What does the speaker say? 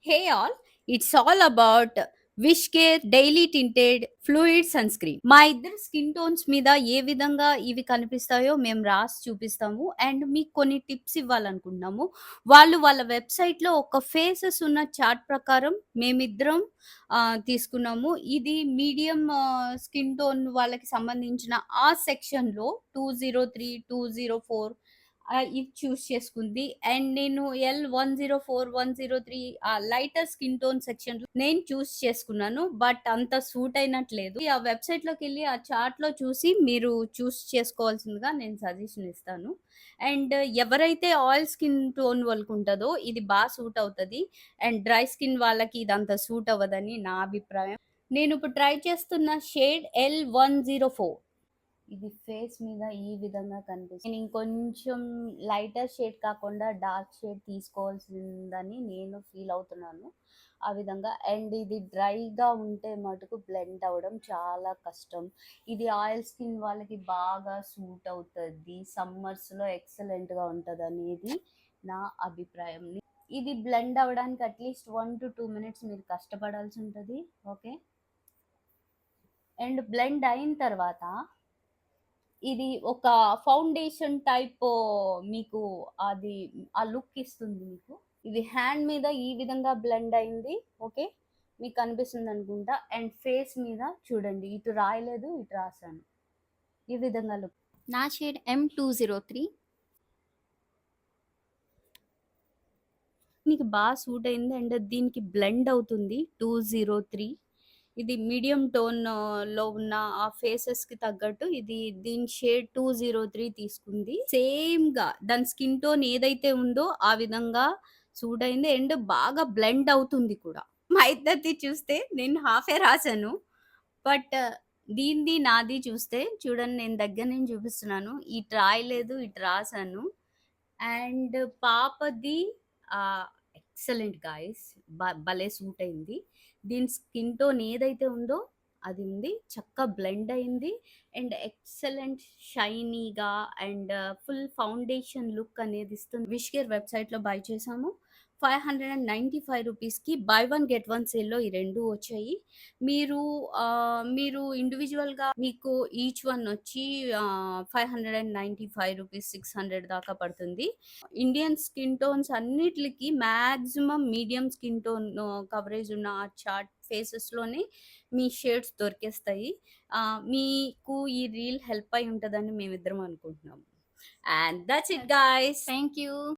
Hey all, it's all about Wishcare daily tinted fluid sunscreen. మా ఇద్దరి skin tones మీద ఏ విధంగా ఇవి కనిపిస్తాయో మేము రాసి చూపిస్తాము. అండ్ మీకు కొన్ని టిప్స్ ఇవ్వాలనుకుంటున్నాము. వాళ్ళు వాళ్ళ వెబ్‌సైట్‌లో ఒక ఫేసెస్ ఉన్న చార్ట్ ప్రకారం మేమిద్దరం తీసుకున్నాము. ఇది మీడియం స్కిన్ టోన్ వాళ్ళకి సంబంధించిన ఆ సెక్షన్‌లో 203, 204 ఇది చూస్ చేసుకుంది. అండ్ నేను L104, 103 లైటర్ స్కిన్ టోన్ సెక్షన్‌లో నేను చూస్ చేసుకున్నాను. బట్ అంత సూట్ అయినట్లేదు. ఆ వెబ్‌సైట్‌లోకెళ్ళి ఆ చార్ట్‌లో చూసి మీరు చూస్ చేసుకోవాల్సిందిగా నేను సజెషన్ ఇస్తాను. అండ్ ఎవరైతే ఆయిల్ స్కిన్ టోన్ వాళ్ళకుంటదో ఇది సూట్ అవుతది. అండ్ డ్రై స్కిన్ వాళ్ళకి ఇదంత సూట్ అవ్వదని నా అభిప్రాయం. నేనిప్పుడు ట్రై చేస్తున్న షేడ్ L104. ఇది ఫేస్ మీద ఈ విధంగా కనిపిస్తుంది. నేను ఇంకొంచెం లైటర్ షేడ్ కాకుండా డార్క్ షేడ్ తీసుకోవాల్సిందని నేను ఫీల్ అవుతున్నాను. ఆ విధంగా అండ్ ఇది డ్రైగా ఉంటే మటుకు బ్లెండ్ అవ్వడం చాలా కష్టం. ఇది ఆయిల్ స్కిన్ వాళ్ళకి బాగా సూట్ అవుతది. సమ్మర్స్‌లో ఎక్సలెంట్‌గా ఉంటదనేది నా అభిప్రాయం. ఇది బ్లెండ్ అవ్వడానికి అట్‌లీస్ట్ 1-2 మినిట్స్ మీరు కష్టపడాల్సి ఉంటది. ఓకే. అండ్ బ్లెండ్ అయిన తర్వాత ఇది ఒక ఫౌండేషన్ టైప్ మీకు అది ఆ లుక్ ఇస్తుంది మీకు. ఇది హ్యాండ్ మీద ఈ విధంగా బ్లెండ్ అయింది. ఓకే. మీకు కనిపిస్తుంది అనుకుంటా. అండ్ ఫేస్ మీద చూడండి. ఇటు రాయలేదు, ఇటు రాసాను. ఈ విధంగా లుక్. నా షేడ్ M203. నీకు సూట్ అయింది. అండ్ దీనికి బ్లెండ్ అవుతుంది 203. ఇది మీడియం టోన్ లో ఉన్న ఆ ఫేసెస్ కి తగ్గట్టు ఇది దీని షేడ్ 203 తీసుకుంది. సేమ్ గా దాని స్కిన్ టోన్ ఏదైతే ఉందో ఆ విధంగా సూట్ అయింది. అండ్ బాగా బ్లెండ్ అవుతుంది కూడా. మా ఇద్దరిది చూస్తే నేను హాఫే రాసాను. బట్ దీనిది నాది చూస్తే చూడండి, నేను దగ్గర నుంచి చూపిస్తున్నాను. ఇటు రాయలేదు, ఇటు రాసాను. అండ్ పాపది ఎక్సలెంట్ గాయ్స్. భలే సూట్ అయింది. దీని స్కిన్ టోన్ ఏదైతే ఉందో అది ఉంది. చక్కగా బ్లెండ్ అయింది. అండ్ ఎక్సలెంట్ షైనీగా అండ్ ఫుల్ ఫౌండేషన్ లుక్ అనేది ఇస్తుంది. విష్ కేర్ వెబ్‌సైట్‌లో బై చేసాము. 595 రూపీస్‌కి బై వన్ గెట్ వన్ సేల్‌లో ఈ 2 వచ్చాయి. మీరు మీరు ఇండివిడ్యువల్‌గా మీకు ఈచ్ వన్ వచ్చి 595 రూపీస్, 600 దాకా పడుతుంది. ఇండియన్ స్కిన్ టోన్స్ అన్నిట్లికి maximum medium skin tone coverage ఉన్న ఆ చార్ట్ ఫేసెస్‌లోనే మీ షేడ్స్ దొరికేస్తాయి. మీకు ఈ రీల్ హెల్ప్ అయి ఉంటదని మేమిద్దరం అనుకుంటున్నాము. And that's it guys. Thank you.